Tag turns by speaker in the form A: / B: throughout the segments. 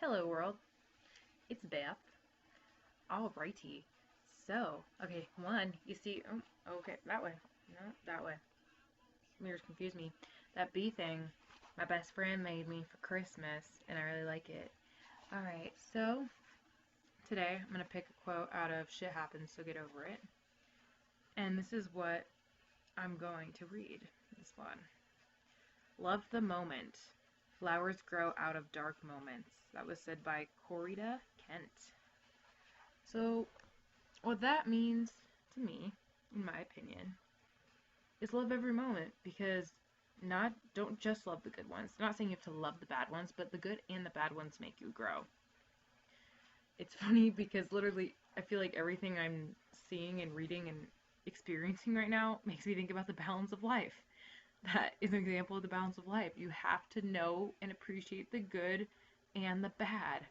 A: Hello world, it's Beth. Alrighty. So, okay, one, you see, okay, that way. No, that way. Mirrors confuse me. That bee thing, my best friend made me for Christmas, and I really like it. Alright, so today I'm going to pick a quote out of Shit Happens, So Get Over It. And this is what I'm going to read. This one. Love the moment. Flowers grow out of dark moments. That was said by Corita Kent. So, what that means to me, in my opinion, is love every moment because not don't just love the good ones. I'm not saying you have to love the bad ones, but the good and the bad ones make you grow. It's funny because literally I feel like everything I'm seeing and reading and experiencing right now makes me think about the balance of life. That is an example of the balance of life. You have to know and appreciate the good and the bad.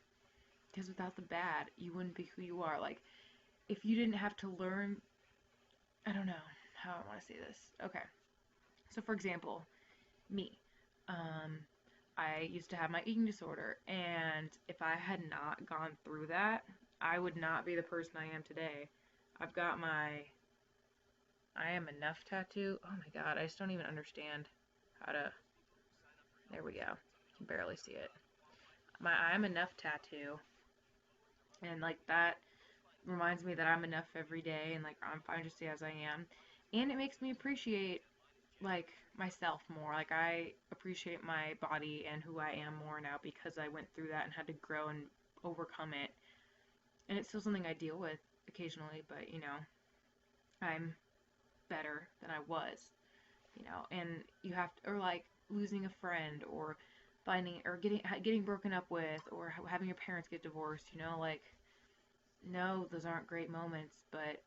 A: Because without the bad, you wouldn't be who you are. Like, if you didn't have to learn, I don't know how I want to say this. Okay. So, for example, me. Um, I used to have my eating disorder, and if I had not gone through that, I would not be the person I am today. I've got my I am enough tattoo. Oh my god, I just don't even understand how to. There we go. You can barely see it. My I am enough tattoo, and like that reminds me that I'm enough every day, and like I'm fine just as I am, and it makes me appreciate like myself more. Like I appreciate my body and who I am more now because I went through that and had to grow and overcome it. And it's still something I deal with occasionally, but I'm better than I was. And you have to, or like losing a friend or finding or getting broken up with or having your parents get divorced, like no, those aren't great moments, but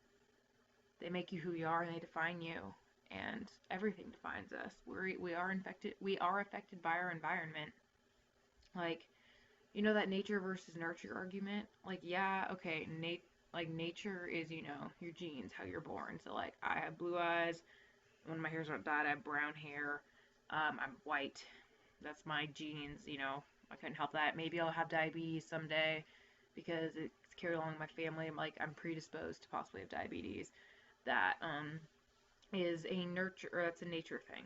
A: they make you who you are and they define you. And everything defines us. We are affected by our environment. Like, that nature versus nurture argument? Like, yeah, okay, nature is, your genes, how you're born. So like I have blue eyes, when my hair's not dyed, I have brown hair. I'm white. That's my genes. I couldn't help that. Maybe I'll have diabetes someday because it's carried along in my family. I'm predisposed to possibly have diabetes. That is a nurture, or that's a nature thing.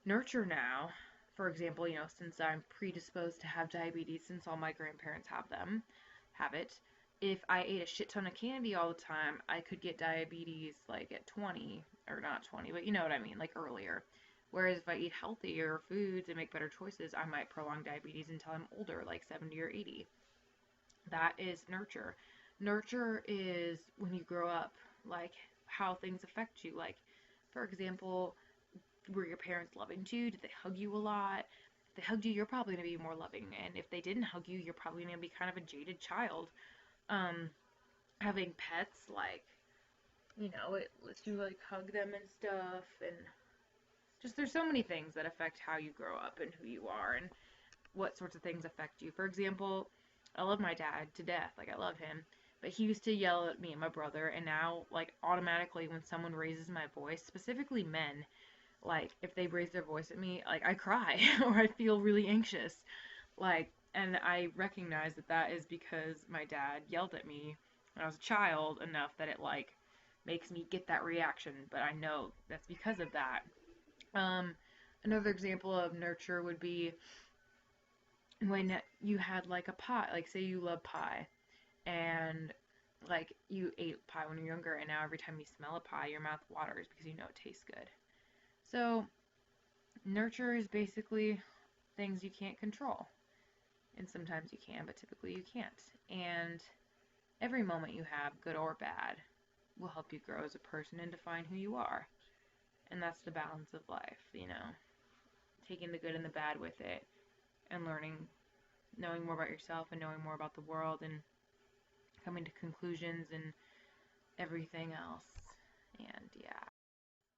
A: Nurture now, for example, since I'm predisposed to have diabetes, since all my grandparents have it. If I ate a shit ton of candy all the time, I could get diabetes like at 20, or not 20, but you know what I mean, like earlier. Whereas if I eat healthier foods and make better choices, I might prolong diabetes until I'm older, like 70 or 80. That is nurture. Nurture is when you grow up, like how things affect you. Like, for example, were your parents loving you? Did they hug you a lot? If they hugged you, you're probably going to be more loving. And if they didn't hug you, you're probably going to be kind of a jaded child. Um, Having pets, like, it lets you, like, hug them and stuff. And just there's so many things that affect how you grow up and who you are and what sorts of things affect you. For example, I love my dad to death. Like, I love him. But he used to yell at me and my brother, and now, like, automatically when someone raises my voice, specifically men, like, if they raise their voice at me, like, I cry or I feel really anxious. Like, and I recognize that that is because my dad yelled at me when I was a child enough that it, like, makes me get that reaction. But I know that's because of that. Um, Another example of nurture would be when you had like a pie, like say you love pie and like you ate pie when you're younger and now every time you smell a pie your mouth waters because you know it tastes good. So nurture is basically things you can't control. And sometimes you can, but typically you can't. And every moment you have, good or bad, will help you grow as a person and define who you are. And that's the balance of life, taking the good and the bad with it and learning, knowing more about yourself and knowing more about the world and coming to conclusions and everything else. And yeah.